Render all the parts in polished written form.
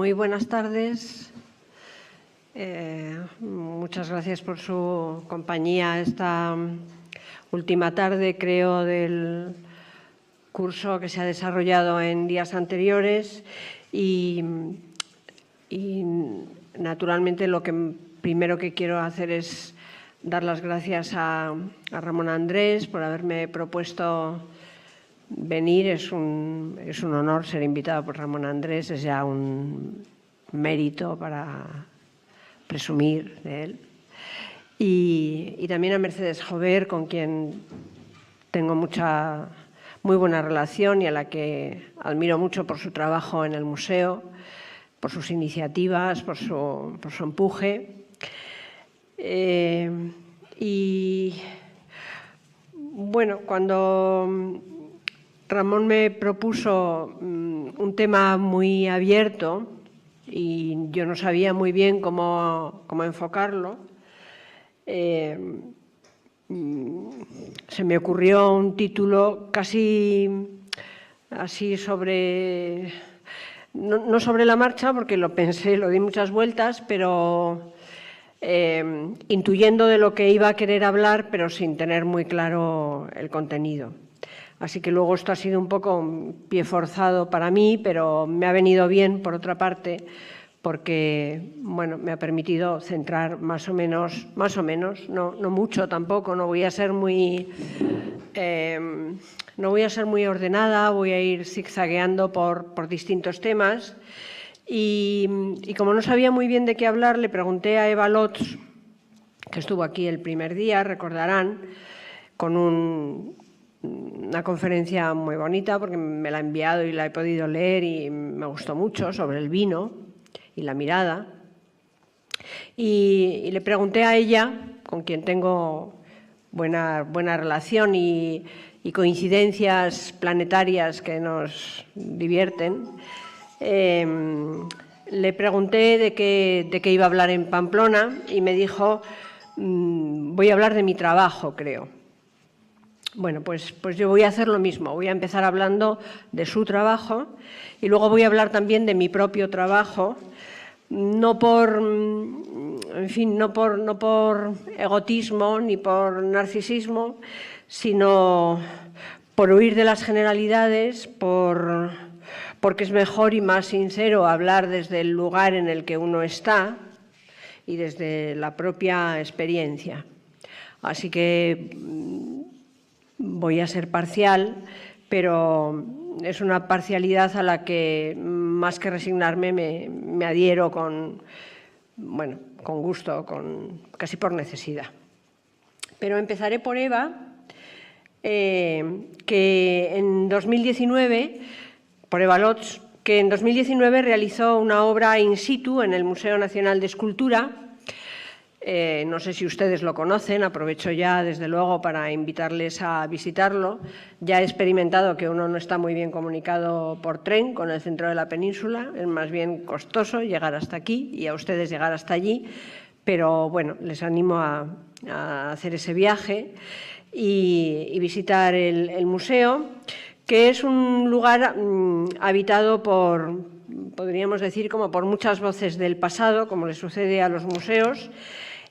Muy buenas tardes. Muchas gracias por su compañía esta última tarde, creo, del curso que se ha desarrollado en días anteriores y naturalmente lo que primero que quiero hacer es dar las gracias a Ramón Andrés por haberme propuesto venir. Es un honor ser invitado por Ramón Andrés, es ya un mérito para presumir de él. Y también a Mercedes Jover, con quien tengo muy buena relación y a la que admiro mucho por su trabajo en el museo, por sus iniciativas, por su empuje. Y bueno, cuando Ramón me propuso un tema muy abierto y yo no sabía muy bien cómo enfocarlo, se me ocurrió un título casi así no sobre la marcha, porque lo pensé, lo di muchas vueltas, pero intuyendo de lo que iba a querer hablar, pero sin tener muy claro el contenido. Así que luego esto ha sido un poco un pie forzado para mí, pero me ha venido bien, por otra parte, porque bueno, me ha permitido centrar más o menos, no mucho tampoco, no voy a ser muy ordenada, voy a ir zigzagueando por distintos temas. Y como no sabía muy bien de qué hablar, le pregunté a Eva Lotz, que estuvo aquí el primer día, recordarán, con una conferencia muy bonita, porque me la ha enviado y la he podido leer y me gustó mucho, sobre el vino y la mirada. Y le pregunté a ella, con quien tengo buena relación y coincidencias planetarias que nos divierten, le pregunté de qué iba a hablar en Pamplona y me dijo, voy a hablar de mi trabajo, creo. Bueno, pues yo voy a hacer lo mismo, voy a empezar hablando de su trabajo y luego voy a hablar también de mi propio trabajo, no por egotismo ni por narcisismo, sino por huir de las generalidades, porque es mejor y más sincero hablar desde el lugar en el que uno está y desde la propia experiencia. Así que voy a ser parcial, pero es una parcialidad a la que, más que resignarme, me adhiero con gusto, casi por necesidad. Pero empezaré por Eva, que en 2019, por Eva Lotz, que en 2019 realizó una obra in situ en el Museo Nacional de Escultura. No sé si ustedes lo conocen, aprovecho ya desde luego para invitarles a visitarlo. Ya he experimentado que uno no está muy bien comunicado por tren con el centro de la península, es más bien costoso llegar hasta aquí y a ustedes llegar hasta allí, pero bueno, les animo a hacer ese viaje y visitar el museo, que es un lugar habitado podríamos decir, como por muchas voces del pasado, como le sucede a los museos,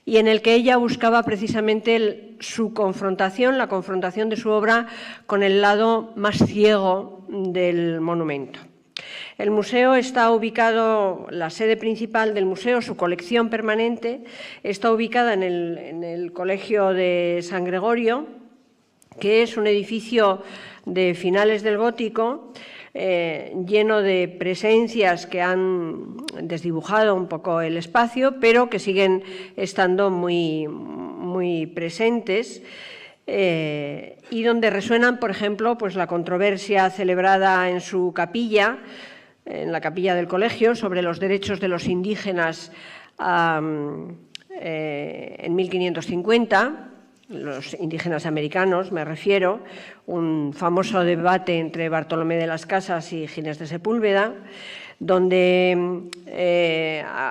y en el que ella buscaba precisamente la confrontación de su obra con el lado más ciego del monumento. El museo está ubicado, la sede principal del museo, su colección permanente, está ubicada en el Colegio de San Gregorio, que es un edificio de finales del gótico, lleno de presencias que han desdibujado un poco el espacio, pero que siguen estando muy, muy presentes, y donde resuenan, por ejemplo, pues la controversia celebrada en su capilla, en la capilla del colegio, sobre los derechos de los indígenas en 1550, los indígenas americanos, me refiero, un famoso debate entre Bartolomé de las Casas y Ginés de Sepúlveda, donde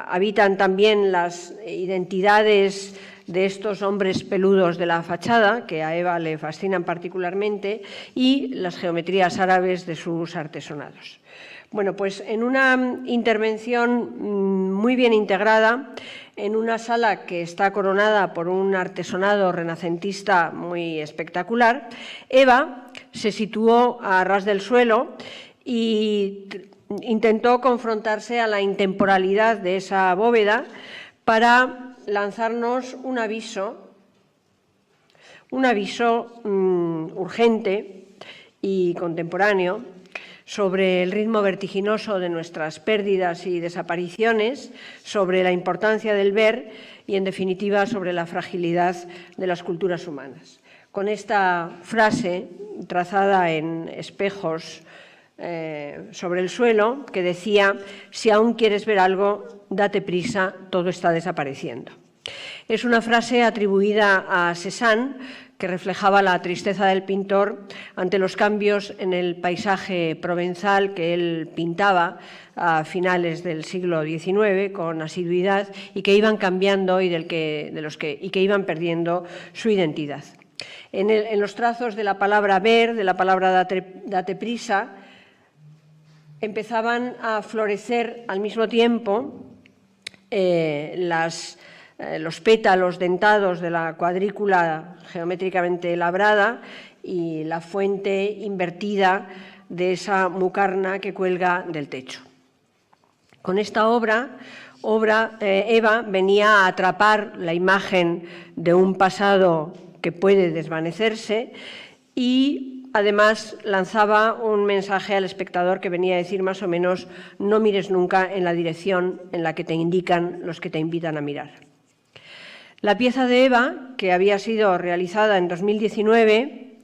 habitan también las identidades de estos hombres peludos de la fachada, que a Eva le fascinan particularmente, y las geometrías árabes de sus artesonados. Bueno, pues en una intervención muy bien integrada, en una sala que está coronada por un artesonado renacentista muy espectacular, Eva se situó a ras del suelo y intentó confrontarse a la intemporalidad de esa bóveda para lanzarnos un aviso urgente y contemporáneo sobre el ritmo vertiginoso de nuestras pérdidas y desapariciones, sobre la importancia del ver y, en definitiva, sobre la fragilidad de las culturas humanas. Con esta frase, trazada en espejos sobre el suelo, que decía: si aún quieres ver algo, date prisa, todo está desapareciendo. Es una frase atribuida a Cézanne, que reflejaba la tristeza del pintor ante los cambios en el paisaje provenzal que él pintaba a finales del siglo XIX con asiduidad y que iban cambiando y que iban perdiendo su identidad. En los trazos de la palabra ver, de la palabra date prisa, empezaban a florecer al mismo tiempo los pétalos dentados de la cuadrícula geométricamente labrada y la fuente invertida de esa mucarna que cuelga del techo. Con esta obra, Eva venía a atrapar la imagen de un pasado que puede desvanecerse y además lanzaba un mensaje al espectador que venía a decir más o menos: no mires nunca en la dirección en la que te indican los que te invitan a mirar. La pieza de Eva, que había sido realizada en 2019,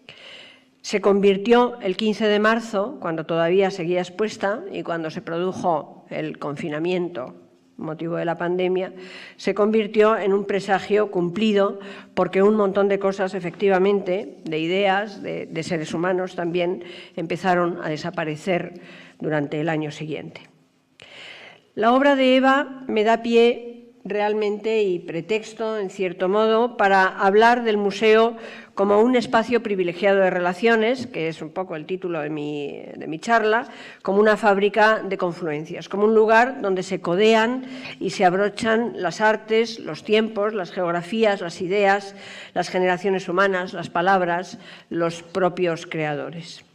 se convirtió el 15 de marzo, cuando todavía seguía expuesta y cuando se produjo el confinamiento motivo de la pandemia, se convirtió en un presagio cumplido, porque un montón de cosas, efectivamente, de ideas, de seres humanos también, empezaron a desaparecer durante el año siguiente. La obra de Eva me da pie realmente y pretexto, en cierto modo, para hablar del museo como un espacio privilegiado de relaciones, que es un poco el título de mi charla, como una fábrica de confluencias, como un lugar donde se codean y se abrochan las artes, los tiempos, las geografías, las ideas, las generaciones humanas, las palabras, los propios creadores.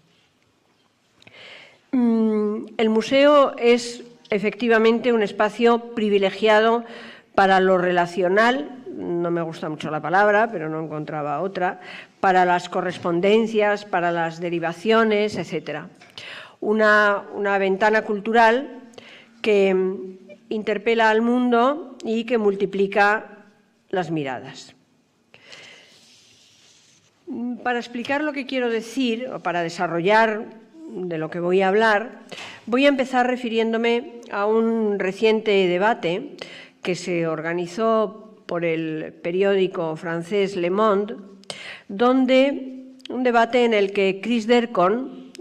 El museo es efectivamente un espacio privilegiado para lo relacional, no me gusta mucho la palabra, pero no encontraba otra, para las correspondencias, para las derivaciones, etc. Una ventana cultural que interpela al mundo y que multiplica las miradas. Para explicar lo que quiero decir, o para desarrollar de lo que voy a hablar, voy a empezar refiriéndome a un reciente debate que se organizó por el periódico francés Le Monde, un debate en el que Chris Dercon,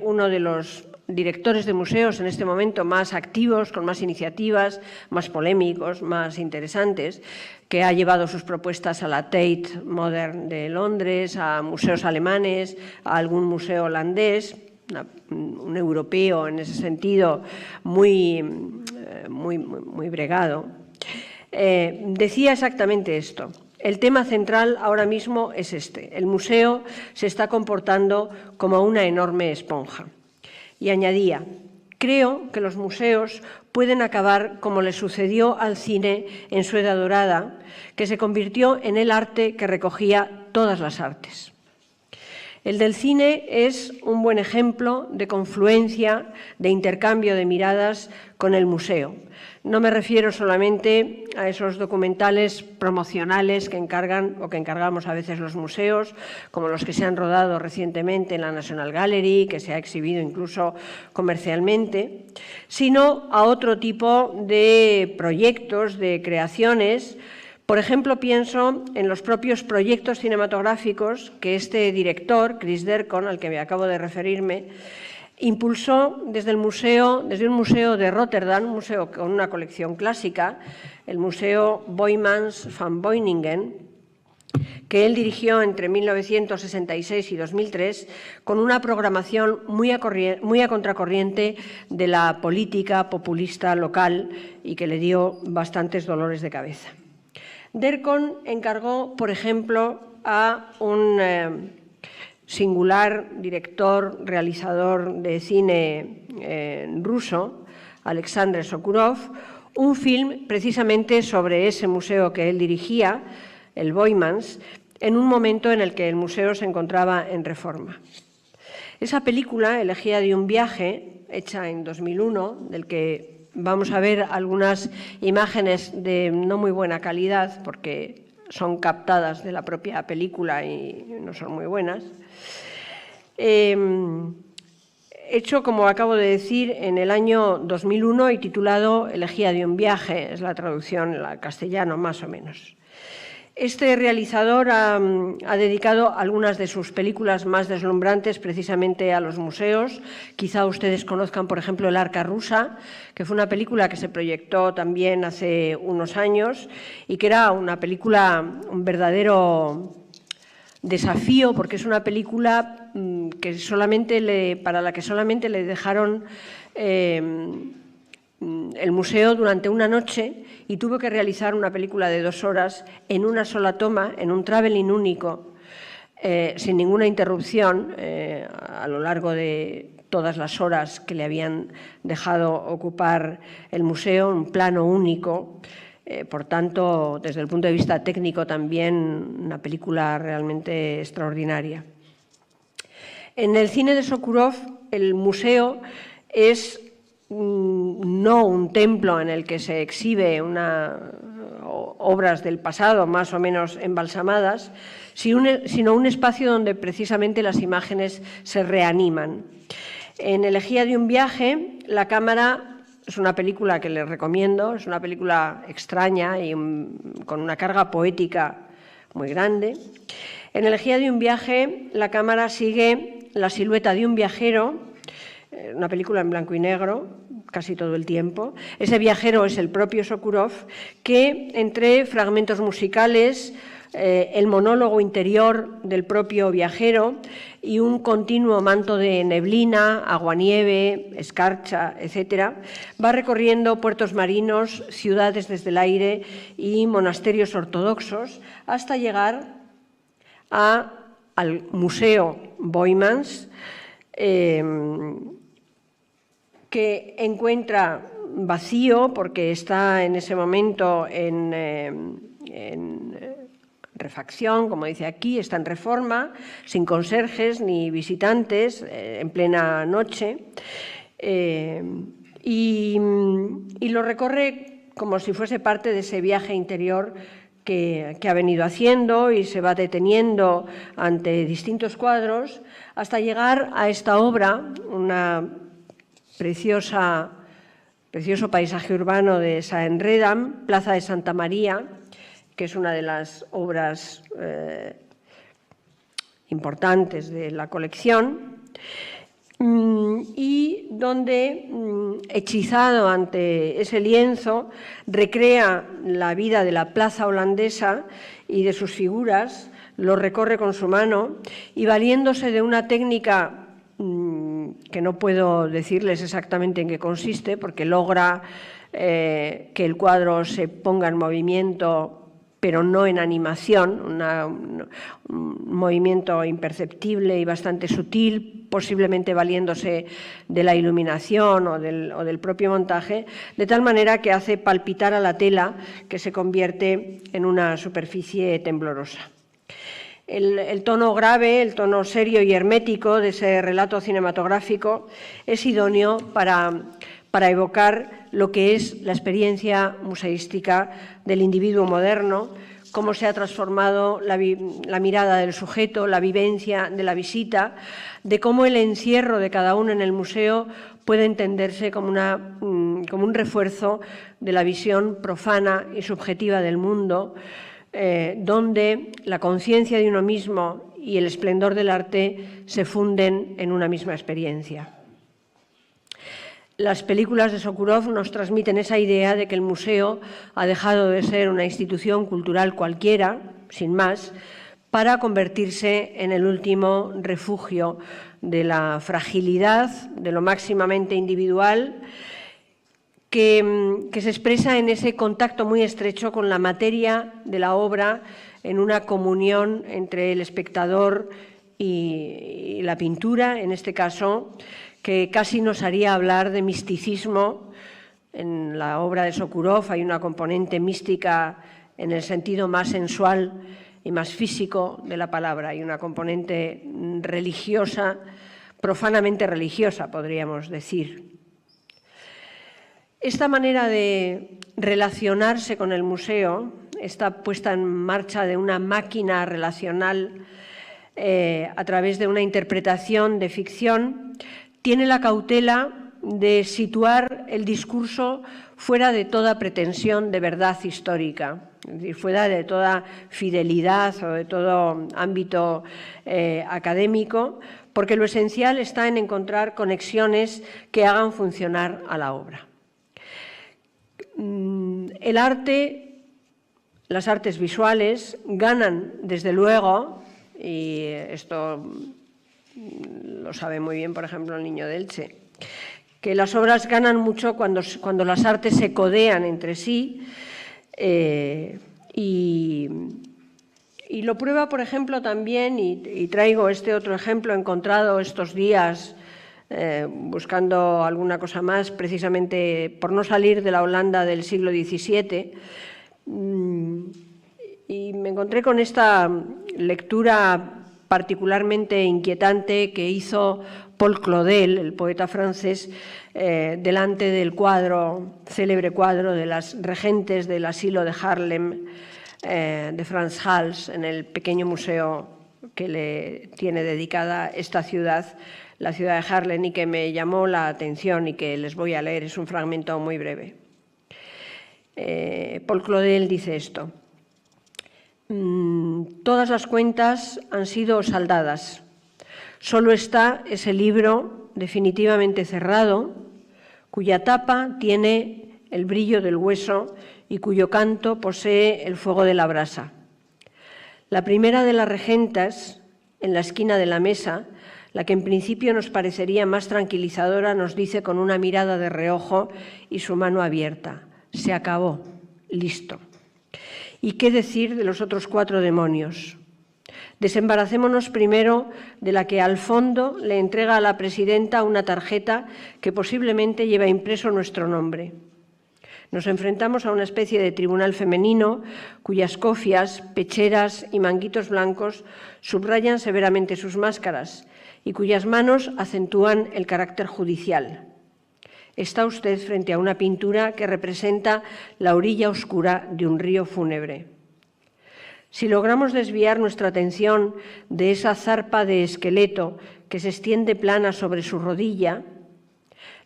uno de los directores de museos en este momento más activos, con más iniciativas, más polémicos, más interesantes, que ha llevado sus propuestas a la Tate Modern de Londres, a museos alemanes, a algún museo holandés, un europeo en ese sentido muy bregado, decía exactamente esto. El tema central ahora mismo es este: el museo se está comportando como una enorme esponja. Y añadía: creo que los museos pueden acabar como le sucedió al cine en su edad dorada, que se convirtió en el arte que recogía todas las artes. El del cine es un buen ejemplo de confluencia, de intercambio de miradas con el museo. No me refiero solamente a esos documentales promocionales que encargan o que encargamos a veces los museos, como los que se han rodado recientemente en la National Gallery, que se ha exhibido incluso comercialmente, sino a otro tipo de proyectos, de creaciones. Por ejemplo, pienso en los propios proyectos cinematográficos que este director, Chris Dercon, al que me acabo de referirme, impulsó desde un museo de Rotterdam, un museo con una colección clásica, el Museo Boijmans van Beuningen, que él dirigió entre 1966 y 2003 con una programación muy a contracorriente de la política populista local y que le dio bastantes dolores de cabeza. Derkon encargó, por ejemplo, a un singular director, realizador de cine ruso, Alexander Sokurov, un film precisamente sobre ese museo que él dirigía, el Boymans, en un momento en el que el museo se encontraba en reforma. Esa película, Elegía de un viaje, hecha en 2001, del que vamos a ver algunas imágenes de no muy buena calidad, porque son captadas de la propia película y no son muy buenas, hecho, como acabo de decir, en el año 2001 y titulado Elegía de un viaje, es la traducción al castellano más o menos. Este realizador ha dedicado algunas de sus películas más deslumbrantes precisamente a los museos. Quizá ustedes conozcan, por ejemplo, El arca rusa, que fue una película que se proyectó también hace unos años y que era una película, un verdadero desafío, porque es una película para la que solamente le dejaron el museo durante una noche y tuvo que realizar una película de 2 horas en una sola toma, en un travelling único, sin ninguna interrupción a lo largo de todas las horas que le habían dejado ocupar el museo, un plano único. Por tanto, desde el punto de vista técnico también una película realmente extraordinaria. En el cine de Sokurov, el museo es no un templo en el que se exhibe obras del pasado más o menos embalsamadas, sino un espacio donde precisamente las imágenes se reaniman. En Elegía de un viaje, la cámara... Es una película que les recomiendo, es una película extraña y con una carga poética muy grande. En Elegía de un viaje, la cámara sigue la silueta de un viajero, una película en blanco y negro, casi todo el tiempo. Ese viajero es el propio Sokurov, que entre fragmentos musicales, el monólogo interior del propio viajero y un continuo manto de neblina, aguanieve, escarcha, etc., va recorriendo puertos marinos, ciudades desde el aire y monasterios ortodoxos hasta llegar al Museo Boymans, que encuentra vacío porque está en ese momento en refacción, como dice aquí, está en reforma, sin conserjes ni visitantes, en plena noche, y lo recorre como si fuese parte de ese viaje interior que ha venido haciendo y se va deteniendo ante distintos cuadros hasta llegar a esta obra, una precioso paisaje urbano de Saenredam, Plaza de Santa María, que es una de las obras importantes de la colección, y donde, hechizado ante ese lienzo, recrea la vida de la plaza holandesa y de sus figuras, lo recorre con su mano y valiéndose de una técnica que no puedo decirles exactamente en qué consiste, porque logra que el cuadro se ponga en movimiento, pero no en animación, un movimiento imperceptible y bastante sutil, posiblemente valiéndose de la iluminación o del propio montaje, de tal manera que hace palpitar a la tela, que se convierte en una superficie temblorosa. El tono grave, el tono serio y hermético de ese relato cinematográfico es idóneo para evocar lo que es la experiencia museística del individuo moderno, cómo se ha transformado la mirada del sujeto, la vivencia de la visita, de cómo el encierro de cada uno en el museo puede entenderse como un refuerzo de la visión profana y subjetiva del mundo, donde la conciencia de uno mismo y el esplendor del arte se funden en una misma experiencia. Las películas de Sokurov nos transmiten esa idea de que el museo ha dejado de ser una institución cultural cualquiera sin más, para convertirse en el último refugio de la fragilidad, de lo máximamente individual, que se expresa en ese contacto muy estrecho con la materia de la obra, en una comunión entre el espectador y la pintura, en este caso, que casi nos haría hablar de misticismo. En la obra de Sokurov hay una componente mística en el sentido más sensual y más físico de la palabra, hay una componente religiosa, profanamente religiosa, podríamos decir. Esta manera de relacionarse con el museo, esta puesta en marcha de una máquina relacional a través de una interpretación de ficción, tiene la cautela de situar el discurso fuera de toda pretensión de verdad histórica, es decir, fuera de toda fidelidad o de todo ámbito académico, porque lo esencial está en encontrar conexiones que hagan funcionar a la obra. El arte, las artes visuales ganan, desde luego, y esto lo sabe muy bien, por ejemplo, el niño de Elche, que las obras ganan mucho cuando las artes se codean entre sí y lo prueba, por ejemplo, también, y traigo este otro ejemplo encontrado estos días buscando alguna cosa más, precisamente por no salir de la Holanda del siglo XVII, y me encontré con esta lectura particularmente inquietante que hizo Paul Claudel, el poeta francés, delante del célebre cuadro de las regentes del asilo de Haarlem de Frans Hals, en el pequeño museo que le tiene dedicada esta ciudad, la ciudad de Haarlem, y que me llamó la atención y que les voy a leer, es un fragmento muy breve. Paul Claudel dice esto: todas las cuentas han sido saldadas. Solo está ese libro definitivamente cerrado, cuya tapa tiene el brillo del hueso y cuyo canto posee el fuego de la brasa. La primera de las regentas, en la esquina de la mesa, la que en principio nos parecería más tranquilizadora, nos dice con una mirada de reojo y su mano abierta: se acabó, listo. ¿Y qué decir de los otros 4 demonios? Desembaracémonos primero de la que al fondo le entrega a la presidenta una tarjeta que posiblemente lleva impreso nuestro nombre. Nos enfrentamos a una especie de tribunal femenino cuyas cofias, pecheras y manguitos blancos subrayan severamente sus máscaras y cuyas manos acentúan el carácter judicial. Está usted frente a una pintura que representa la orilla oscura de un río fúnebre. Si logramos desviar nuestra atención de esa zarpa de esqueleto que se extiende plana sobre su rodilla,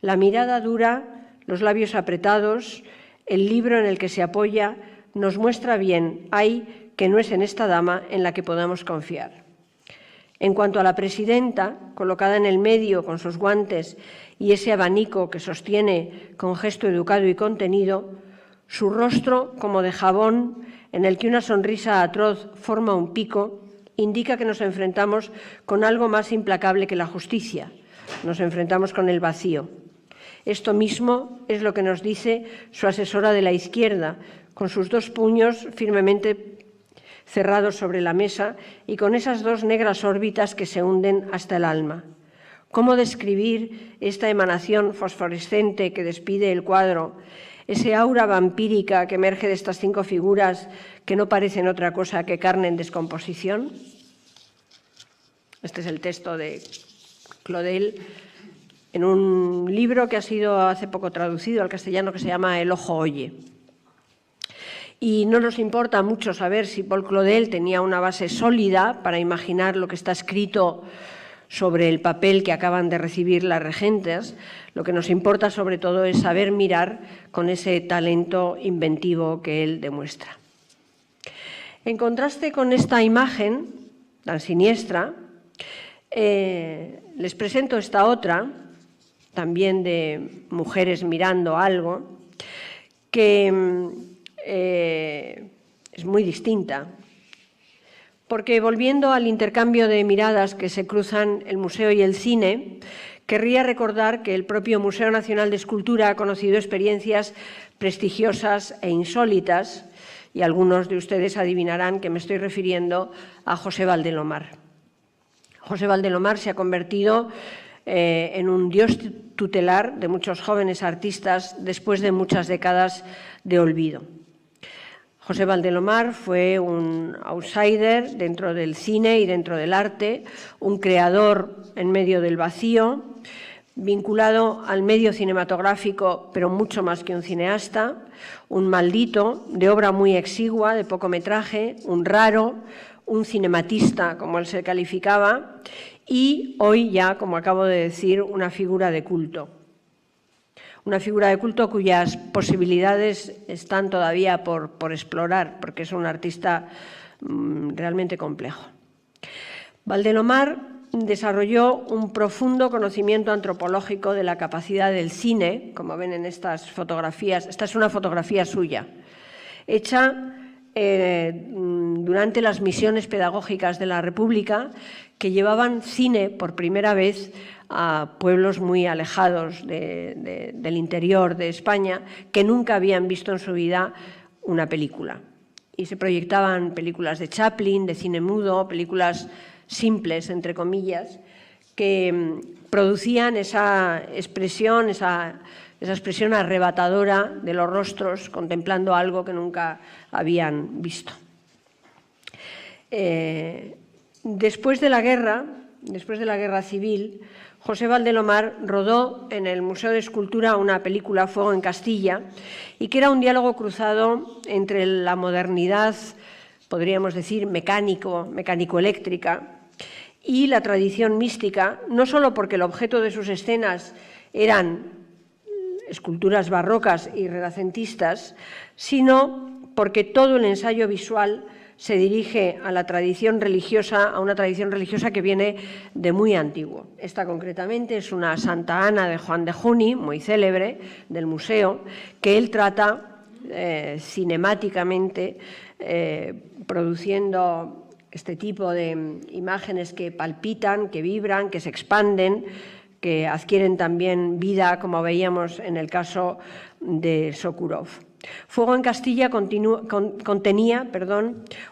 la mirada dura, los labios apretados, el libro en el que se apoya, nos muestra bien, hay que no es en esta dama en la que podamos confiar. En cuanto a la presidenta, colocada en el medio con sus guantes y ese abanico que sostiene con gesto educado y contenido, su rostro como de jabón en el que una sonrisa atroz forma un pico, indica que nos enfrentamos con algo más implacable que la justicia. Nos enfrentamos con el vacío. Esto mismo es lo que nos dice su asesora de la izquierda, con sus 2 puños firmemente cerrados sobre la mesa y con esas 2 negras órbitas que se hunden hasta el alma. ¿Cómo describir esta emanación fosforescente que despide el cuadro, ese aura vampírica que emerge de estas 5 figuras que no parecen otra cosa que carne en descomposición? Este es el texto de Claudel en un libro que ha sido hace poco traducido al castellano, que se llama El ojo oye. Y no nos importa mucho saber si Paul Claudel tenía una base sólida para imaginar lo que está escrito sobre el papel que acaban de recibir las regentes. Lo que nos importa sobre todo es saber mirar con ese talento inventivo que él demuestra. En contraste con esta imagen tan siniestra, les presento esta otra, también de mujeres mirando algo, que es muy distinta. porque volviendo al intercambio de miradas que se cruzan el museo y el cine, querría recordar que el propio Museo Nacional de Escultura ha conocido experiencias prestigiosas e insólitas, y algunos de ustedes adivinarán que me estoy refiriendo a José Valdelomar. José Valdelomar se ha convertido en un dios tutelar de muchos jóvenes artistas después de muchas décadas de olvido. José Valdelomar fue un outsider dentro del cine y dentro del arte, un creador en medio del vacío, vinculado al medio cinematográfico, pero mucho más que un cineasta, un maldito de obra muy exigua, de poco metraje, un raro, un cinematista, como él se calificaba, y hoy ya, como acabo de decir, una figura de culto. Una figura de culto cuyas posibilidades están todavía por explorar, porque es un artista realmente complejo. Valdelomar desarrolló un profundo conocimiento antropológico de la capacidad del cine, como ven en estas fotografías. Esta es una fotografía suya, hecha durante las misiones pedagógicas de la República, que llevaban cine por primera vez a pueblos muy alejados del interior de España, que nunca habían visto en su vida una película. Y se proyectaban películas de Chaplin, de cine mudo, películas simples, entre comillas, que producían esa expresión arrebatadora de los rostros, contemplando algo que nunca habían visto. Después de la guerra civil, José Valdelomar rodó en el Museo de Escultura una película, Fuego en Castilla, y que era un diálogo cruzado entre la modernidad, podríamos decir, mecánico-eléctrica, y la tradición mística, no solo porque el objeto de sus escenas eran esculturas barrocas y renacentistas, sino porque todo el ensayo visual se dirige a la tradición religiosa, a una tradición religiosa que viene de muy antiguo. Esta concretamente es una Santa Ana de Juan de Juni, muy célebre, del museo, que él trata cinemáticamente, produciendo este tipo de imágenes que palpitan, que vibran, que se expanden, que adquieren también vida, como veíamos en el caso de Sokurov. Fuego en Castilla contenía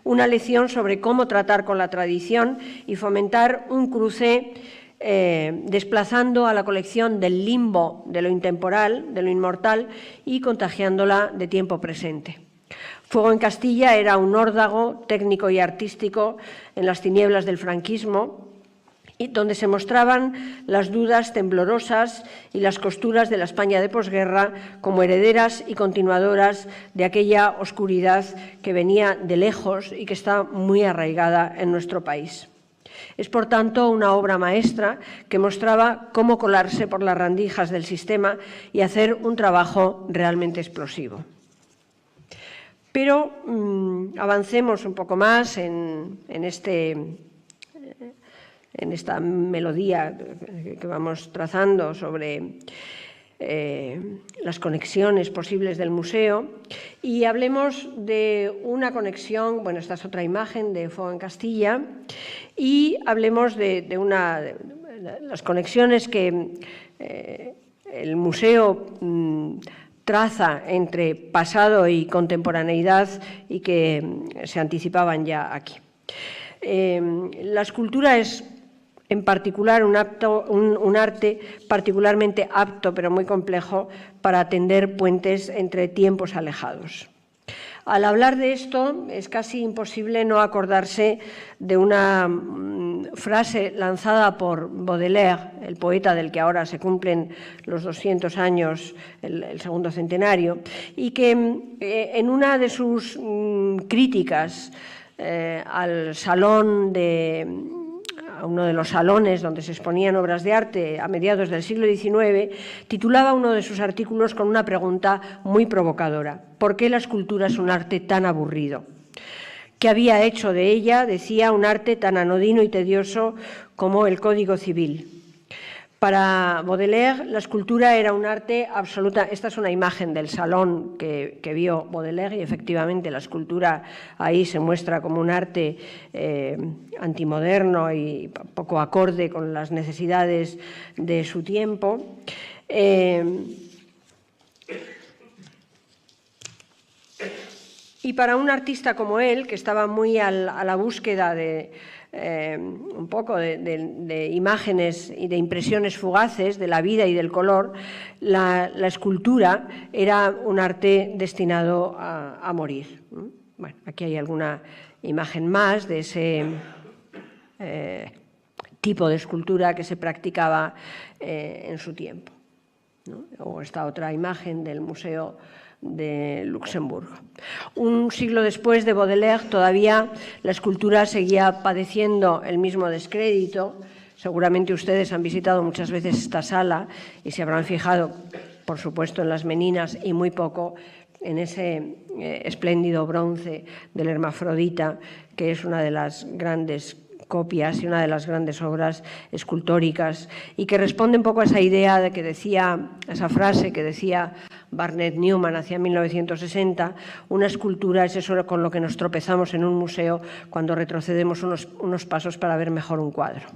una lección sobre cómo tratar con la tradición y fomentar un cruce desplazando a la colección del limbo, de lo intemporal, de lo inmortal, y contagiándola de tiempo presente. Fuego en Castilla era un órdago técnico y artístico en las tinieblas del franquismo, y donde se mostraban las dudas temblorosas y las costuras de la España de posguerra como herederas y continuadoras de aquella oscuridad que venía de lejos y que está muy arraigada en nuestro país. Es, por tanto, una obra maestra que mostraba cómo colarse por las rendijas del sistema y hacer un trabajo realmente explosivo. Pero avancemos un poco más en esta melodía que vamos trazando sobre las conexiones posibles del museo, y hablemos de una conexión, bueno, esta es otra imagen de Fuego en Castilla, y hablemos de las conexiones que el museo traza entre pasado y contemporaneidad y que se anticipaban ya aquí. La escultura es, en particular, un arte particularmente apto, pero muy complejo, para tender puentes entre tiempos alejados. Al hablar de esto, es casi imposible no acordarse de una frase lanzada por Baudelaire, el poeta del que ahora se cumplen los 200 años, el segundo centenario, y que en una de sus críticas al salón a uno de los salones donde se exponían obras de arte a mediados del siglo XIX, titulaba uno de sus artículos con una pregunta muy provocadora: ¿por qué la escultura es un arte tan aburrido? ¿Qué había hecho de ella, decía, un arte tan anodino y tedioso como el Código Civil? Para Baudelaire, la escultura era un arte absoluta. Esta es una imagen del salón que vio Baudelaire y efectivamente la escultura ahí se muestra como un arte antimoderno y poco acorde con las necesidades de su tiempo. Y para un artista como él, que estaba muy a la búsqueda de un poco de imágenes y de impresiones fugaces de la vida y del color, la escultura era un arte destinado a morir. Bueno, aquí hay alguna imagen más de ese tipo de escultura que se practicaba en su tiempo, ¿no? O esta otra imagen del Museo de Luxemburgo. Un siglo después de Baudelaire, todavía la escultura seguía padeciendo el mismo descrédito. Seguramente ustedes han visitado muchas veces esta sala y se habrán fijado, por supuesto, en las meninas y muy poco en ese espléndido bronce del Hermafrodita, que es una de las grandes copias y una de las grandes obras escultóricas y que responde un poco a esa idea de que decía, esa frase que decía Barnett Newman hacia 1960, una escultura es eso con lo que nos tropezamos en un museo cuando retrocedemos unos pasos para ver mejor un cuadro.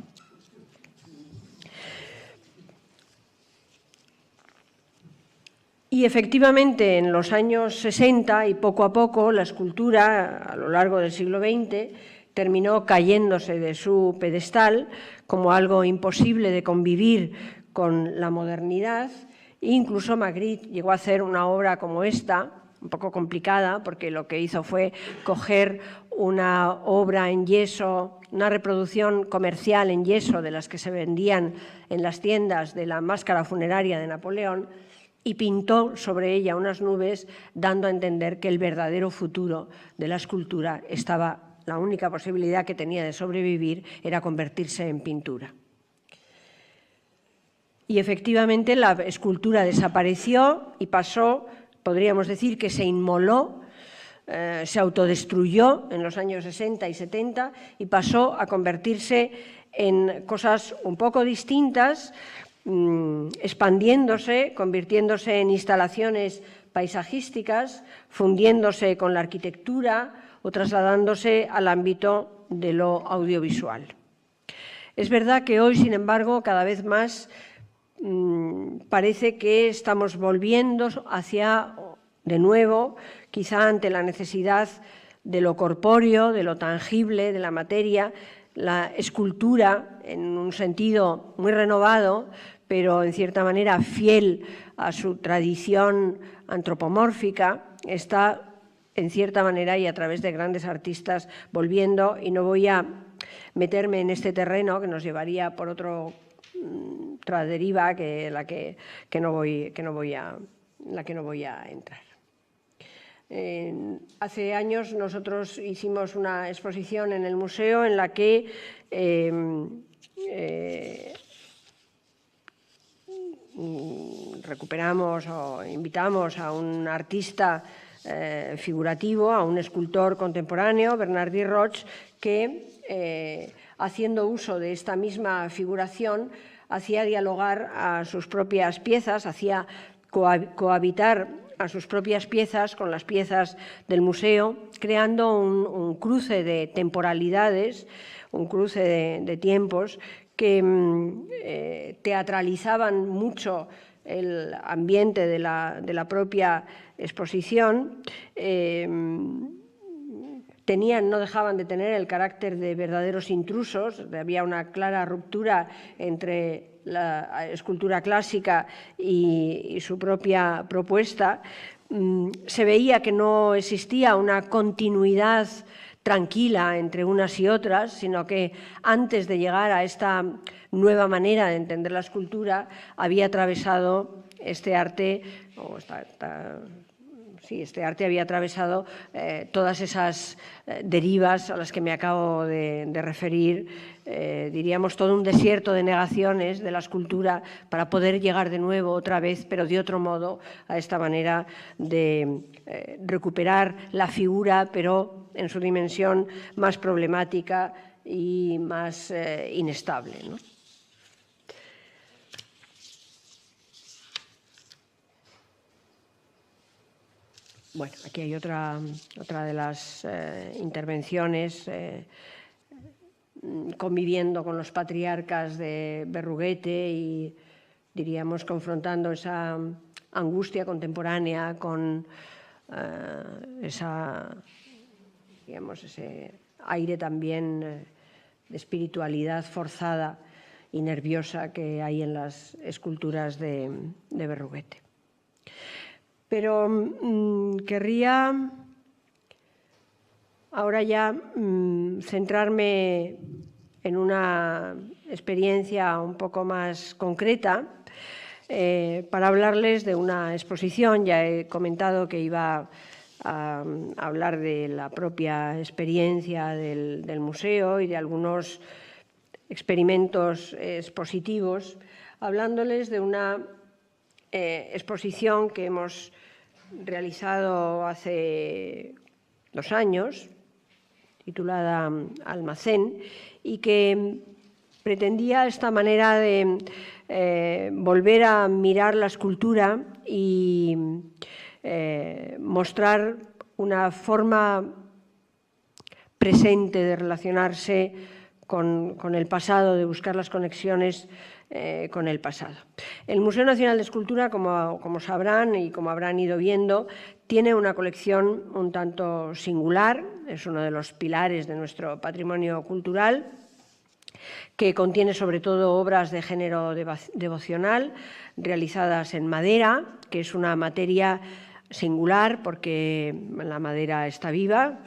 Y efectivamente en los años 60 y poco a poco la escultura a lo largo del siglo XX terminó cayéndose de su pedestal como algo imposible de convivir con la modernidad. Incluso Magritte llegó a hacer una obra como esta, un poco complicada, porque lo que hizo fue coger una obra en yeso, una reproducción comercial en yeso de las que se vendían en las tiendas de la máscara funeraria de Napoleón, y pintó sobre ella unas nubes, dando a entender que el verdadero futuro de la escultura estaba. La única posibilidad que tenía de sobrevivir era convertirse en pintura. Y efectivamente la escultura desapareció y pasó, podríamos decir que se inmoló, se autodestruyó en los años 60 y 70 y pasó a convertirse en cosas un poco distintas, expandiéndose, convirtiéndose en instalaciones paisajísticas, fundiéndose con la arquitectura o trasladándose al ámbito de lo audiovisual. Es verdad que hoy, sin embargo, cada vez más parece que estamos volviendo hacia, de nuevo, quizá ante la necesidad de lo corpóreo, de lo tangible, de la materia, la escultura, en un sentido muy renovado, pero en cierta manera fiel a su tradición antropomórfica, está en cierta manera y a través de grandes artistas volviendo, y no voy a meterme en este terreno que nos llevaría por otra deriva que la que no voy a entrar. Hace años nosotros hicimos una exposición en el museo en la que recuperamos o invitamos a un artista figurativo, a un escultor contemporáneo, Bernardí Roig, que haciendo uso de esta misma figuración hacía dialogar a sus propias piezas, hacía cohabitar a sus propias piezas con las piezas del museo, creando un cruce de temporalidades, un cruce de tiempos que teatralizaban mucho el ambiente de la propia exposición, no dejaban de tener el carácter de verdaderos intrusos. Había una clara ruptura entre la escultura clásica y su propia propuesta. Se veía que no existía una continuidad tranquila entre unas y otras, sino que antes de llegar a esta nueva manera de entender la escultura, había atravesado este arte, este arte había atravesado todas esas derivas a las que me acabo de referir, diríamos todo un desierto de negaciones de la escultura para poder llegar de nuevo otra vez, pero de otro modo, a esta manera de recuperar la figura, pero en su dimensión más problemática y más inestable, ¿no? Bueno, aquí hay otra de las intervenciones conviviendo con los patriarcas de Berruguete y, diríamos, confrontando esa angustia contemporánea con ese aire también de espiritualidad forzada y nerviosa que hay en las esculturas de Berruguete. Pero querría ahora ya centrarme en una experiencia un poco más concreta para hablarles de una exposición. Ya he comentado que iba a hablar de la propia experiencia del museo y de algunos experimentos expositivos, hablándoles de una exposición que hemos realizado hace 2 años, titulada Almacén, y que pretendía esta manera de volver a mirar la escultura y mostrar una forma presente de relacionarse con el pasado, de buscar las conexiones con el pasado. El Museo Nacional de Escultura, como sabrán y como habrán ido viendo, tiene una colección un tanto singular, es uno de los pilares de nuestro patrimonio cultural, que contiene sobre todo obras de género devocional realizadas en madera, que es una materia singular porque la madera está viva,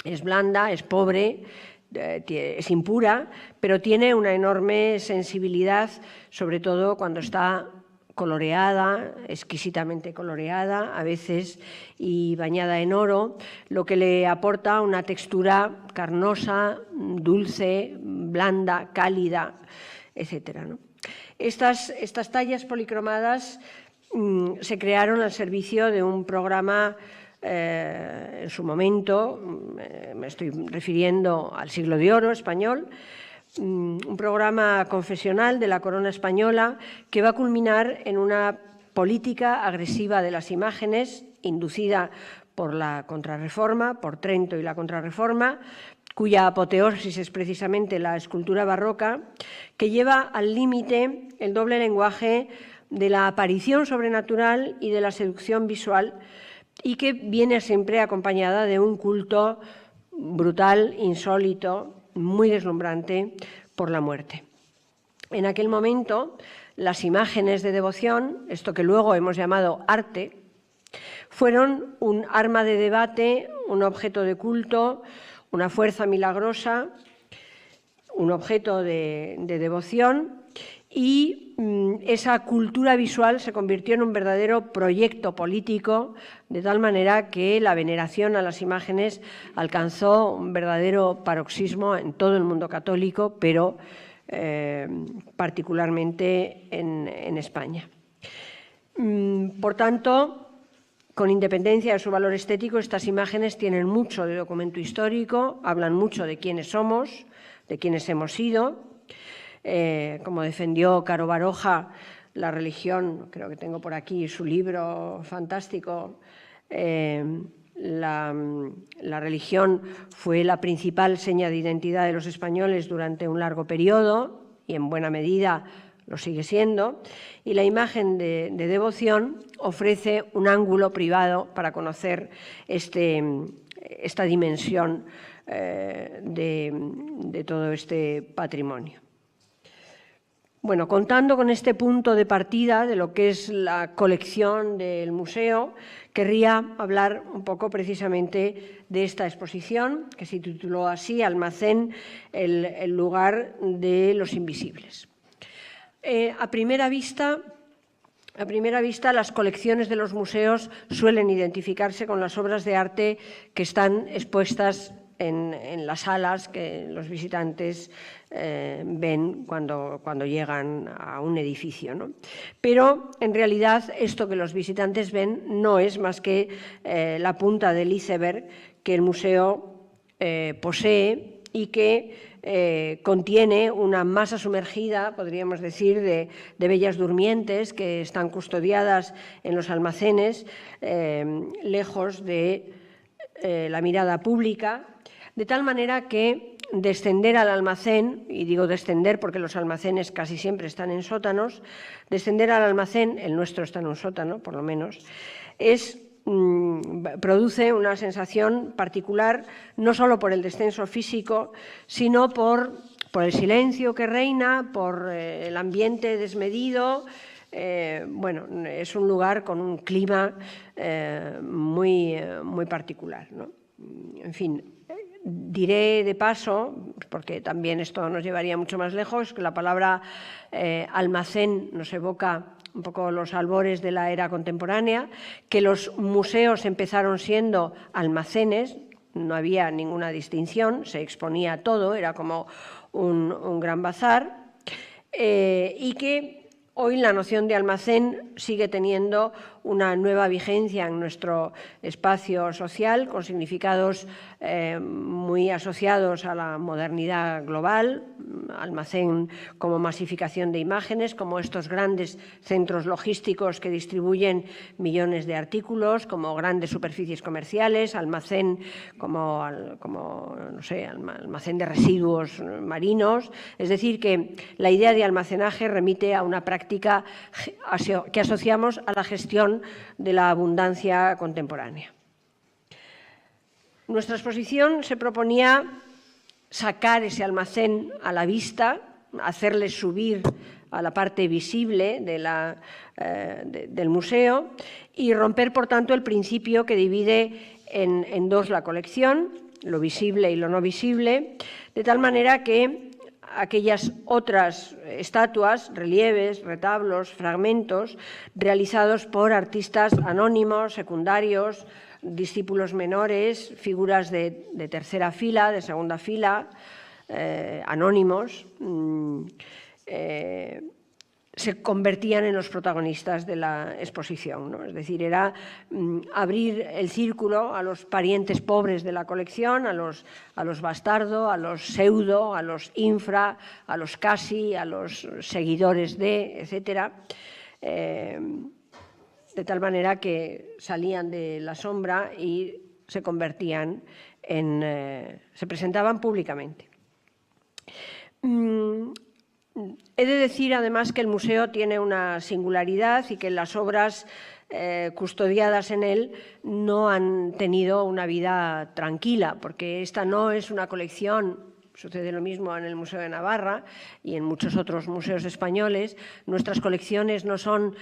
es blanda, es pobre, es impura, pero tiene una enorme sensibilidad, sobre todo cuando está coloreada, exquisitamente coloreada, a veces, y bañada en oro, lo que le aporta una textura carnosa, dulce, blanda, cálida, etc., ¿no? Estas tallas policromadas se crearon al servicio de un programa en su momento, me estoy refiriendo al Siglo de Oro español, un programa confesional de la Corona Española que va a culminar en una política agresiva de las imágenes inducida por la Contrarreforma, por Trento y la Contrarreforma, cuya apoteosis es precisamente la escultura barroca, que lleva al límite el doble lenguaje de la aparición sobrenatural y de la seducción visual, y que viene siempre acompañada de un culto brutal, insólito, muy deslumbrante por la muerte. En aquel momento, las imágenes de devoción, esto que luego hemos llamado arte, fueron un arma de debate, un objeto de culto, una fuerza milagrosa, un objeto de devoción, y esa cultura visual se convirtió en un verdadero proyecto político, de tal manera que la veneración a las imágenes alcanzó un verdadero paroxismo en todo el mundo católico, pero particularmente en España. Por tanto, con independencia de su valor estético, estas imágenes tienen mucho de documento histórico, hablan mucho de quiénes somos, de quiénes hemos sido. Como defendió Caro Baroja, la religión, creo que tengo por aquí su libro fantástico, la religión fue la principal seña de identidad de los españoles durante un largo periodo y en buena medida lo sigue siendo, y la imagen de devoción ofrece un ángulo privado para conocer esta dimensión de todo este patrimonio. Bueno, contando con este punto de partida de lo que es la colección del museo, querría hablar un poco precisamente de esta exposición, que se tituló así, Almacén, el lugar de los invisibles. A primera vista, las colecciones de los museos suelen identificarse con las obras de arte que están expuestas en las salas que los visitantes ven cuando llegan a un edificio, ¿no? Pero, en realidad, esto que los visitantes ven no es más que la punta del iceberg que el museo posee y que contiene una masa sumergida, podríamos decir, de bellas durmientes que están custodiadas en los almacenes, lejos de la mirada pública, de tal manera que descender al almacén, y digo descender porque los almacenes casi siempre están en sótanos, descender al almacén, el nuestro está en un sótano por lo menos, produce una sensación particular, no solo por el descenso físico, sino por el silencio que reina, por el ambiente desmedido. Bueno, es un lugar con un clima muy particular, ¿no? En fin, diré de paso, porque también esto nos llevaría mucho más lejos, que la palabra almacén nos evoca un poco los albores de la era contemporánea, que los museos empezaron siendo almacenes, no había ninguna distinción, se exponía todo, era como un gran bazar, y que hoy la noción de almacén sigue teniendo una nueva vigencia en nuestro espacio social, con significados muy asociados a la modernidad global, almacén como masificación de imágenes, como estos grandes centros logísticos que distribuyen millones de artículos, como grandes superficies comerciales, almacén como no sé, almacén de residuos marinos. Es decir, que la idea de almacenaje remite a una práctica que asociamos a la gestión de la abundancia contemporánea. Nuestra exposición se proponía sacar ese almacén a la vista, hacerle subir a la parte visible del museo y romper, por tanto, el principio que divide en dos la colección, lo visible y lo no visible, de tal manera que aquellas otras estatuas, relieves, retablos, fragmentos, realizados por artistas anónimos, secundarios, discípulos menores, figuras de tercera fila, de segunda fila, anónimos, se convertían en los protagonistas de la exposición, ¿no? Es decir, era abrir el círculo a los parientes pobres de la colección, a los bastardo, a los pseudo, a los infra, a los casi, a los seguidores de, etcétera, de tal manera que salían de la sombra y se convertían se presentaban públicamente. He de decir, además, que el museo tiene una singularidad y que las obras custodiadas en él no han tenido una vida tranquila, porque esta no es una colección. Sucede lo mismo en el Museo de Navarra y en muchos otros museos españoles. Nuestras colecciones no son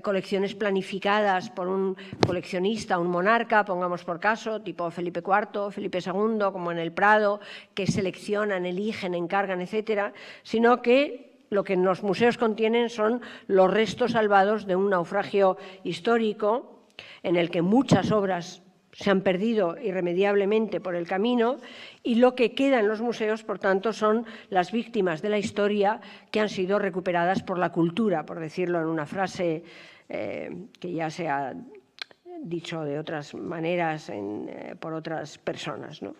colecciones planificadas por un coleccionista, un monarca, pongamos por caso, tipo Felipe IV, Felipe II, como en el Prado, que seleccionan, eligen, encargan, etcétera, sino que lo que los museos contienen son los restos salvados de un naufragio histórico en el que muchas obras se han perdido irremediablemente por el camino, y lo que queda en los museos, por tanto, son las víctimas de la historia que han sido recuperadas por la cultura, por decirlo en una frase que ya se ha dicho de otras maneras por otras personas, ¿no?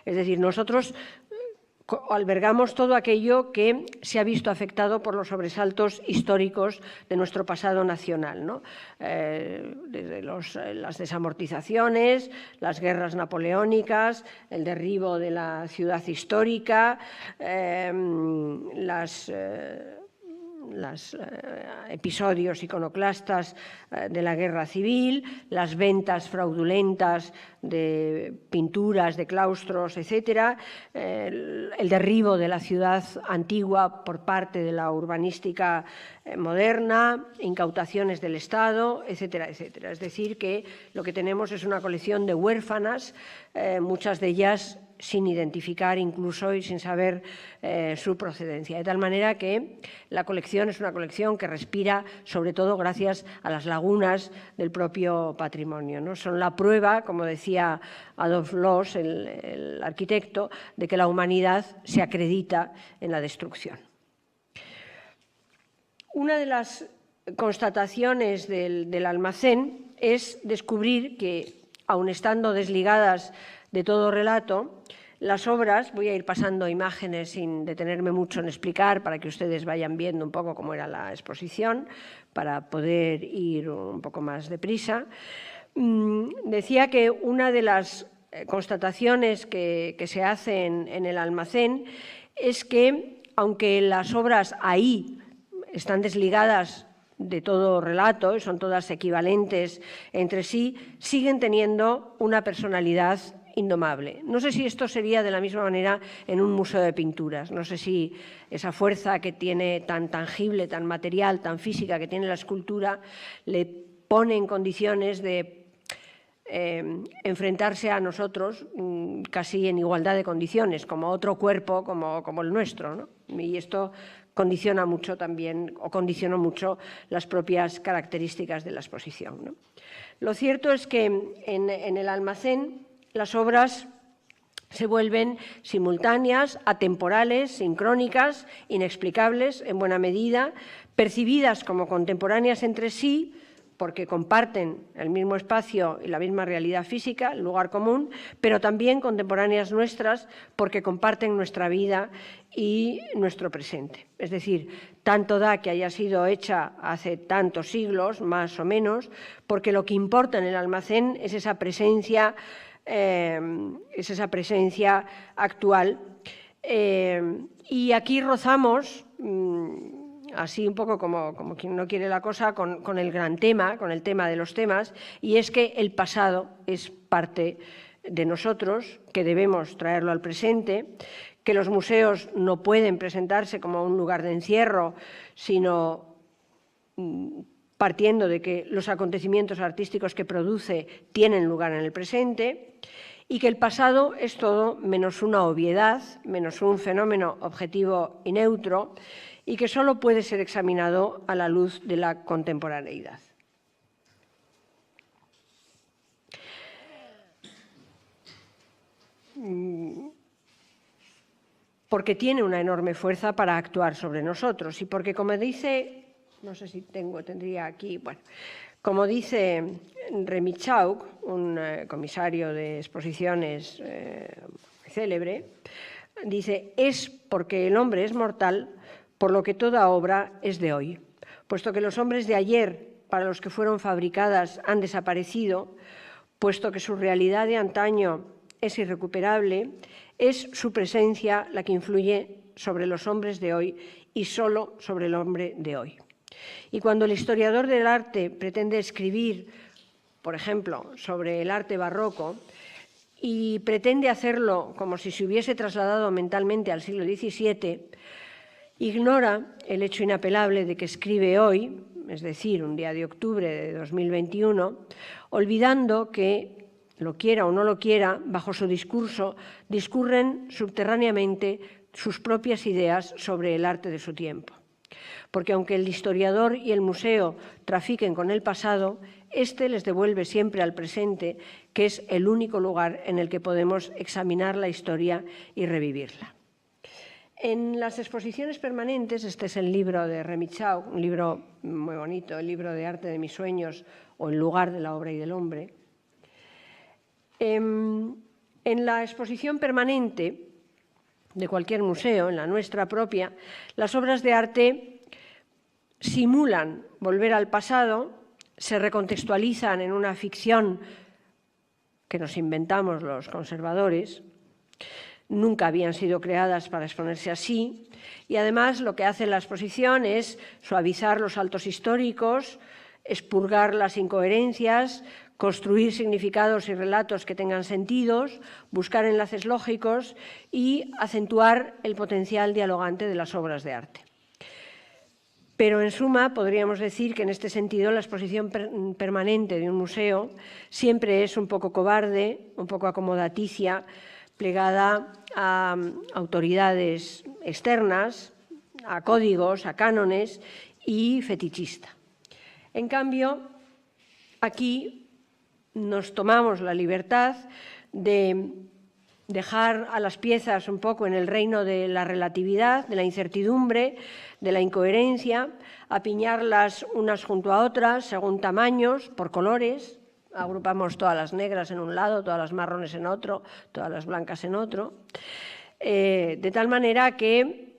Es decir, nosotros albergamos todo aquello que se ha visto afectado por los sobresaltos históricos de nuestro pasado nacional, ¿no? Desde las desamortizaciones, las guerras napoleónicas, el derribo de la ciudad histórica, los episodios iconoclastas de la guerra civil, las ventas fraudulentas de pinturas, de claustros, etcétera, el derribo de la ciudad antigua por parte de la urbanística moderna, incautaciones del Estado, etcétera, etcétera. Es decir, que lo que tenemos es una colección de huérfanas, muchas de ellas sin identificar incluso y sin saber su procedencia. De tal manera que la colección es una colección que respira sobre todo gracias a las lagunas del propio patrimonio, ¿no? Son la prueba, como decía Adolf Loos, el arquitecto, de que la humanidad se acredita en la destrucción. Una de las constataciones del almacén es descubrir que, aun estando desligadas de todo relato, las obras, voy a ir pasando imágenes sin detenerme mucho en explicar para que ustedes vayan viendo un poco cómo era la exposición, para poder ir un poco más deprisa. Decía que una de las constataciones que se hacen en el almacén es que, aunque las obras ahí están desligadas de todo relato, son todas equivalentes entre sí, siguen teniendo una personalidad indomable. No sé si esto sería de la misma manera en un museo de pinturas. No sé si esa fuerza que tiene tan tangible, tan material, tan física que tiene la escultura, le pone en condiciones de enfrentarse a nosotros casi en igualdad de condiciones, como otro cuerpo, como el nuestro, ¿no? Y esto condiciona mucho también, o condicionó mucho las propias características de la exposición, ¿no? Lo cierto es que en el almacén las obras se vuelven simultáneas, atemporales, sincrónicas, inexplicables en buena medida, percibidas como contemporáneas entre sí, porque comparten el mismo espacio y la misma realidad física, el lugar común, pero también contemporáneas nuestras porque comparten nuestra vida y nuestro presente. Es decir, tanto da que haya sido hecha hace tantos siglos, más o menos, porque lo que importa en el almacén es esa presencia actual. Y aquí rozamos, así un poco como quien no quiere la cosa, con el gran tema, con el tema de los temas, y es que el pasado es parte de nosotros, que debemos traerlo al presente, que los museos no pueden presentarse como un lugar de encierro, sino partiendo de que los acontecimientos artísticos que produce tienen lugar en el presente, y que el pasado es todo menos una obviedad, menos un fenómeno objetivo y neutro, y que solo puede ser examinado a la luz de la contemporaneidad. Porque tiene una enorme fuerza para actuar sobre nosotros y porque, como dice, no sé si tendría aquí, bueno, como dice Remichauk, un comisario de exposiciones célebre, dice, es porque el hombre es mortal por lo que toda obra es de hoy, puesto que los hombres de ayer, para los que fueron fabricadas, han desaparecido, puesto que su realidad de antaño es irrecuperable, es su presencia la que influye sobre los hombres de hoy y solo sobre el hombre de hoy. Y cuando el historiador del arte pretende escribir, por ejemplo, sobre el arte barroco, y pretende hacerlo como si se hubiese trasladado mentalmente al siglo XVII, ignora el hecho inapelable de que escribe hoy, es decir, un día de octubre de 2021, olvidando que, lo quiera o no lo quiera, bajo su discurso discurren subterráneamente sus propias ideas sobre el arte de su tiempo. Porque aunque el historiador y el museo trafiquen con el pasado, este les devuelve siempre al presente, que es el único lugar en el que podemos examinar la historia y revivirla. En las exposiciones permanentes, este es el libro de Remichauk, un libro muy bonito, el libro de arte de mis sueños o El lugar de la obra y del hombre. En la exposición permanente de cualquier museo, en la nuestra propia, las obras de arte simulan volver al pasado, se recontextualizan en una ficción que nos inventamos los conservadores, nunca habían sido creadas para exponerse así, y además lo que hace la exposición es suavizar los saltos históricos, expurgar las incoherencias, construir significados y relatos que tengan sentidos, buscar enlaces lógicos y acentuar el potencial dialogante de las obras de arte. Pero, en suma, podríamos decir que en este sentido la exposición permanente de un museo siempre es un poco cobarde, un poco acomodaticia, plegada a autoridades externas, a códigos, a cánones y fetichista. En cambio, aquí nos tomamos la libertad de dejar a las piezas un poco en el reino de la relatividad, de la incertidumbre, de la incoherencia, apiñarlas unas junto a otras según tamaños, por colores, agrupamos todas las negras en un lado, todas las marrones en otro, todas las blancas en otro, de tal manera que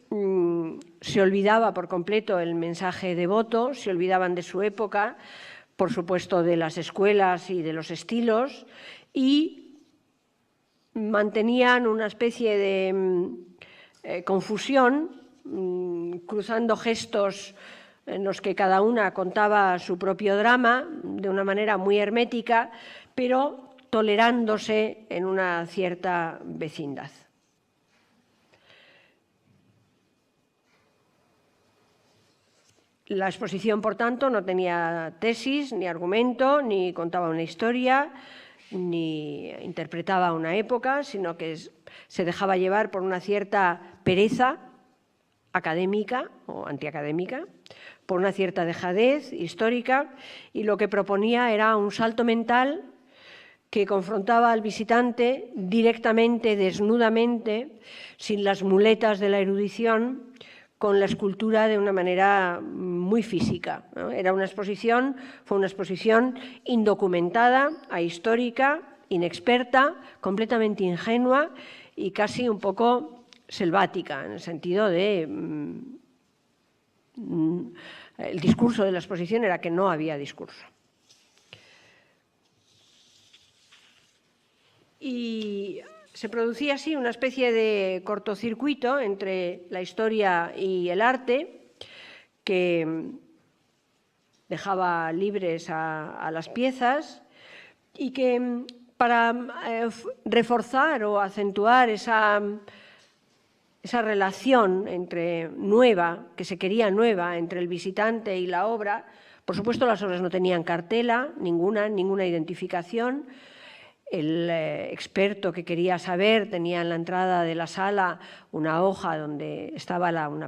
se olvidaba por completo el mensaje devoto, se olvidaban de su época, por supuesto de las escuelas y de los estilos, y mantenían una especie de confusión, cruzando gestos en los que cada una contaba su propio drama de una manera muy hermética, pero tolerándose en una cierta vecindad. La exposición, por tanto, no tenía tesis, ni argumento, ni contaba una historia, ni interpretaba una época, sino que se dejaba llevar por una cierta pereza académica o antiacadémica, por una cierta dejadez histórica, y lo que proponía era un salto mental que confrontaba al visitante directamente, desnudamente, sin las muletas de la erudición, con la escultura de una manera muy física, ¿no? Fue una exposición indocumentada, ahistórica, inexperta, completamente ingenua y casi un poco selvática, en el sentido de el discurso de la exposición era que no había discurso. Y se producía así una especie de cortocircuito entre la historia y el arte que dejaba libres a las piezas y que para reforzar o acentuar esa relación nueva, que se quería nueva, entre el visitante y la obra. Por supuesto, las obras no tenían cartela, ninguna identificación. El experto que quería saber tenía en la entrada de la sala una hoja donde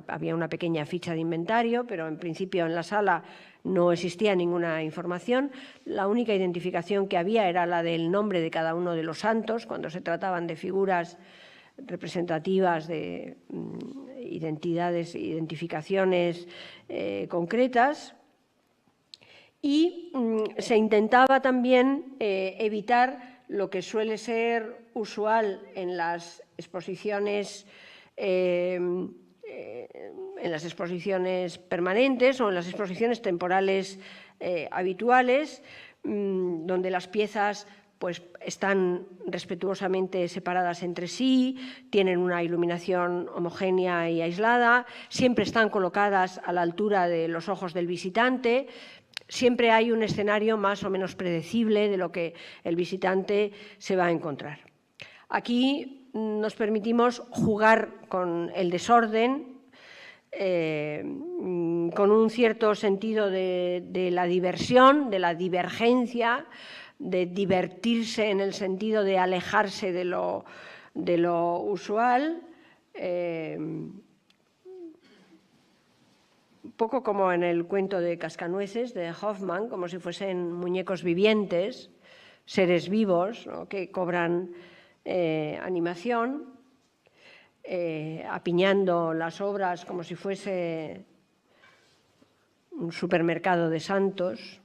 había una pequeña ficha de inventario, pero en principio en la sala no existía ninguna información. La única identificación que había era la del nombre de cada uno de los santos, cuando se trataban de figuras representativas de identificaciones concretas, y se intentaba también evitar lo que suele ser usual en las exposiciones permanentes o en las exposiciones temporales habituales, donde las piezas pues están respetuosamente separadas entre sí, tienen una iluminación homogénea y aislada, siempre están colocadas a la altura de los ojos del visitante, siempre hay un escenario más o menos predecible de lo que el visitante se va a encontrar. Aquí nos permitimos jugar con el desorden, con un cierto sentido de la diversión, de la divergencia, de divertirse en el sentido de alejarse de lo usual, un poco como en el cuento de Cascanueces de Hoffmann, como si fuesen muñecos vivientes, seres vivos, ¿no?, que cobran animación, apiñando las obras como si fuese un supermercado de santos,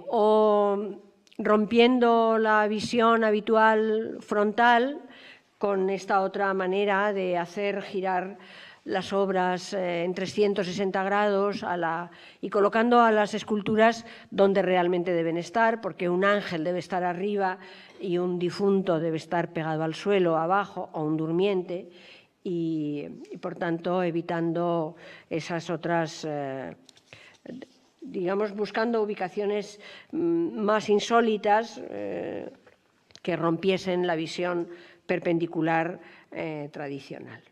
o rompiendo la visión habitual frontal con esta otra manera de hacer girar las obras en 360 grados y colocando a las esculturas donde realmente deben estar, porque un ángel debe estar arriba y un difunto debe estar pegado al suelo, abajo, o un durmiente, y por tanto evitando esas otras, digamos, buscando ubicaciones más insólitas que rompiesen la visión perpendicular tradicional.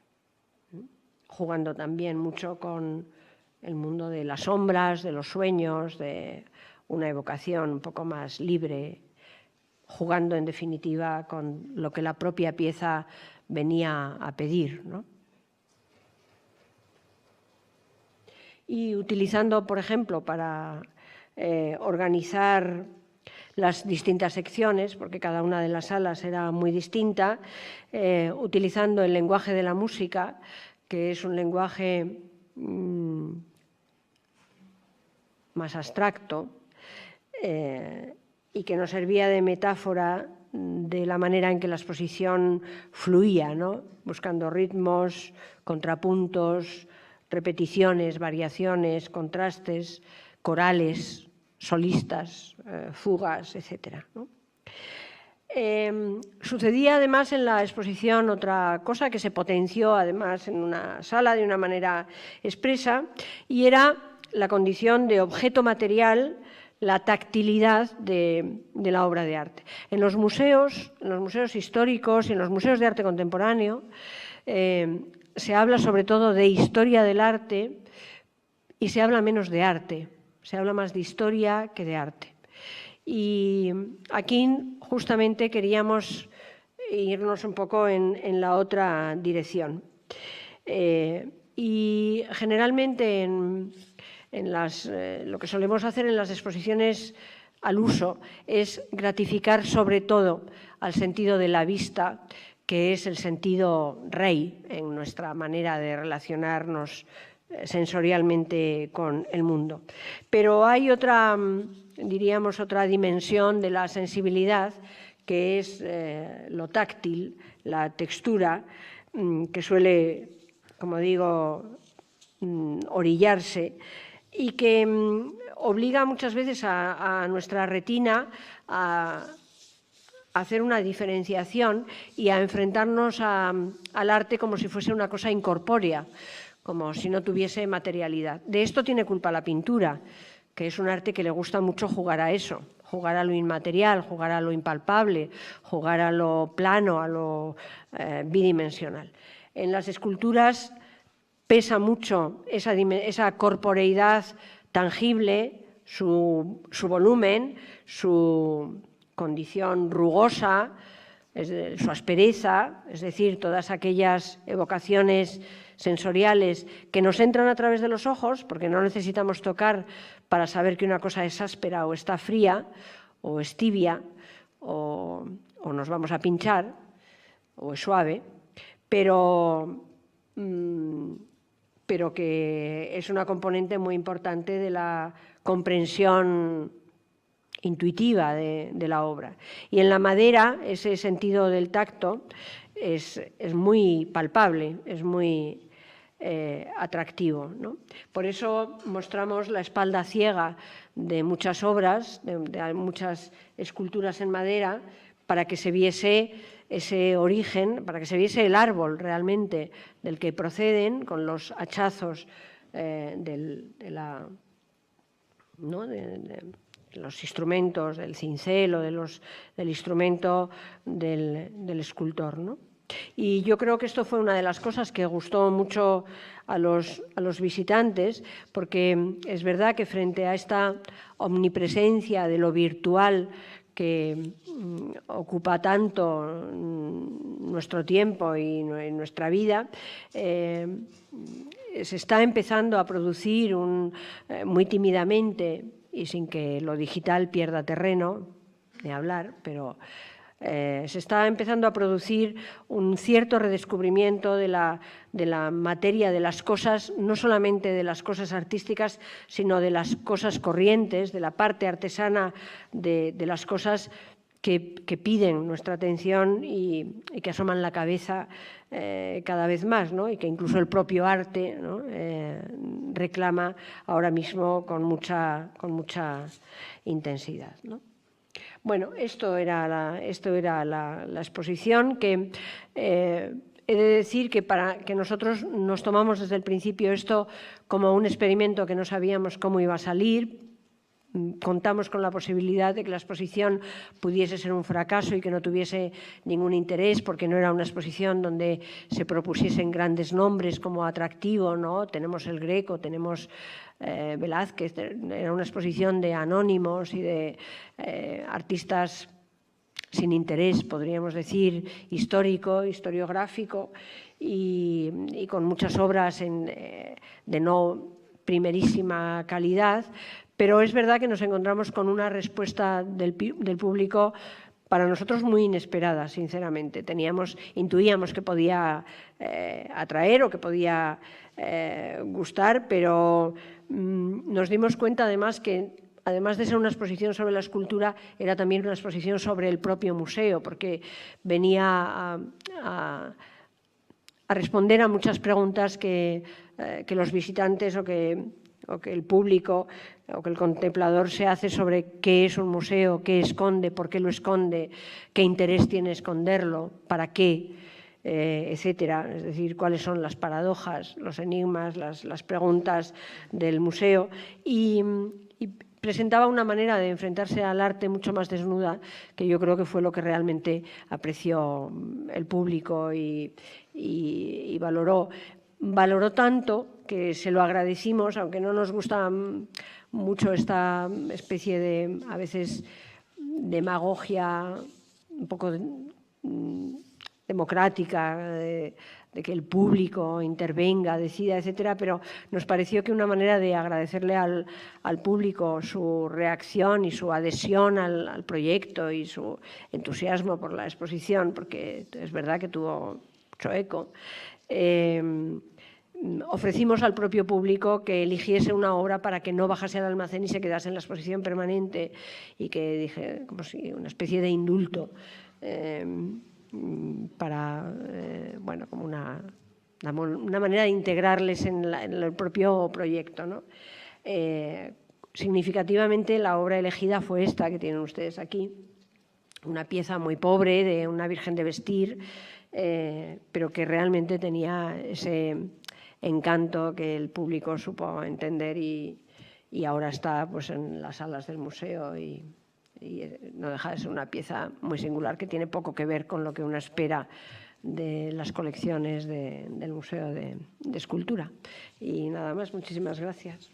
Jugando también mucho con el mundo de las sombras, de los sueños, de una evocación un poco más libre, jugando en definitiva con lo que la propia pieza venía a pedir, ¿no? Y utilizando, por ejemplo, para organizar las distintas secciones, porque cada una de las salas era muy distinta, utilizando el lenguaje de la música, que es un lenguaje más abstracto, y que nos servía de metáfora de la manera en que la exposición fluía, ¿no? Buscando ritmos, contrapuntos, repeticiones, variaciones, contrastes, corales, solistas, fugas, etc., ¿no? Sucedía además en la exposición otra cosa que se potenció además en una sala de una manera expresa, y era la condición de objeto material, la tactilidad de la obra de arte. En los museos históricos y en los museos de arte contemporáneo se habla sobre todo de historia del arte y se habla menos de arte, se habla más de historia que de arte. Y aquí justamente queríamos irnos un poco en la otra dirección. Y generalmente lo que solemos hacer en las exposiciones al uso es gratificar sobre todo al sentido de la vista, que es el sentido rey en nuestra manera de relacionarnos sensorialmente con el mundo. Pero hay otra, diríamos, otra dimensión de la sensibilidad, que es lo táctil, la textura, que suele, como digo, orillarse y que obliga muchas veces a nuestra retina a hacer una diferenciación y a enfrentarnos al arte como si fuese una cosa incorpórea, como si no tuviese materialidad. De esto tiene culpa la pintura, que es un arte que le gusta mucho jugar a eso, jugar a lo inmaterial, jugar a lo impalpable, jugar a lo plano, a lo bidimensional. En las esculturas pesa mucho esa corporeidad tangible, su volumen, su condición rugosa, su aspereza, es decir, todas aquellas evocaciones sensoriales que nos entran a través de los ojos, porque no necesitamos tocar para saber que una cosa es áspera o está fría, o es tibia, o nos vamos a pinchar, o es suave, pero que es una componente muy importante de la comprensión intuitiva de la obra. Y en la madera ese sentido del tacto es muy palpable, es muy atractivo, ¿no? Por eso mostramos la espalda ciega de muchas obras, de muchas esculturas en madera, para que se viese ese origen, para que se viese el árbol realmente del que proceden, con los hachazos de los instrumentos, del cincel o del instrumento del escultor, ¿no? Y yo creo que esto fue una de las cosas que gustó mucho a los visitantes, porque es verdad que frente a esta omnipresencia de lo virtual que ocupa tanto nuestro tiempo y nuestra vida, se está empezando a producir muy tímidamente y sin que lo digital pierda terreno, de hablar, pero se está empezando a producir un cierto redescubrimiento de la materia, de las cosas, no solamente de las cosas artísticas, sino de las cosas corrientes, de la parte artesana de las cosas que piden nuestra atención y que asoman la cabeza cada vez más, ¿no? Y que incluso el propio arte, ¿no? Reclama ahora mismo con mucha intensidad, ¿no? Bueno, esto era la exposición, que he de decir que nosotros nos tomamos desde el principio esto como un experimento que no sabíamos cómo iba a salir. Contamos con la posibilidad de que la exposición pudiese ser un fracaso y que no tuviese ningún interés, porque no era una exposición donde se propusiesen grandes nombres como atractivo, ¿no? Tenemos el Greco, tenemos Velázquez, era una exposición de anónimos y de artistas sin interés, podríamos decir, histórico, historiográfico, y con muchas obras de no primerísima calidad. Pero es verdad que nos encontramos con una respuesta del público para nosotros muy inesperada, sinceramente. Intuíamos que podía atraer o que podía gustar, pero nos dimos cuenta además que además de ser una exposición sobre la escultura, era también una exposición sobre el propio museo, porque venía a responder a muchas preguntas que los visitantes o que el público o que el contemplador se hace sobre qué es un museo, qué esconde, por qué lo esconde, qué interés tiene esconderlo, para qué, etcétera. Es decir, cuáles son las paradojas, los enigmas, las preguntas del museo. Y presentaba una manera de enfrentarse al arte mucho más desnuda, que yo creo que fue lo que realmente apreció el público y valoró. Valoró tanto que se lo agradecimos, aunque no nos gusta mucho esta especie de, a veces, demagogia un poco democrática, de que el público intervenga, decida, etcétera, pero nos pareció que una manera de agradecerle al público su reacción y su adhesión al proyecto y su entusiasmo por la exposición, porque es verdad que tuvo mucho eco, ofrecimos al propio público que eligiese una obra para que no bajase al almacén y se quedase en la exposición permanente, y que dije, como si una especie de indulto, para, bueno, como una manera de integrarles en el propio proyecto, ¿no? Significativamente, la obra elegida fue esta que tienen ustedes aquí, una pieza muy pobre de una Virgen de vestir, pero que realmente tenía ese encanto que el público supo entender, y ahora está, pues, en las salas del museo, y no deja de ser una pieza muy singular que tiene poco que ver con lo que uno espera de las colecciones del Museo de Escultura. Y nada más, muchísimas gracias.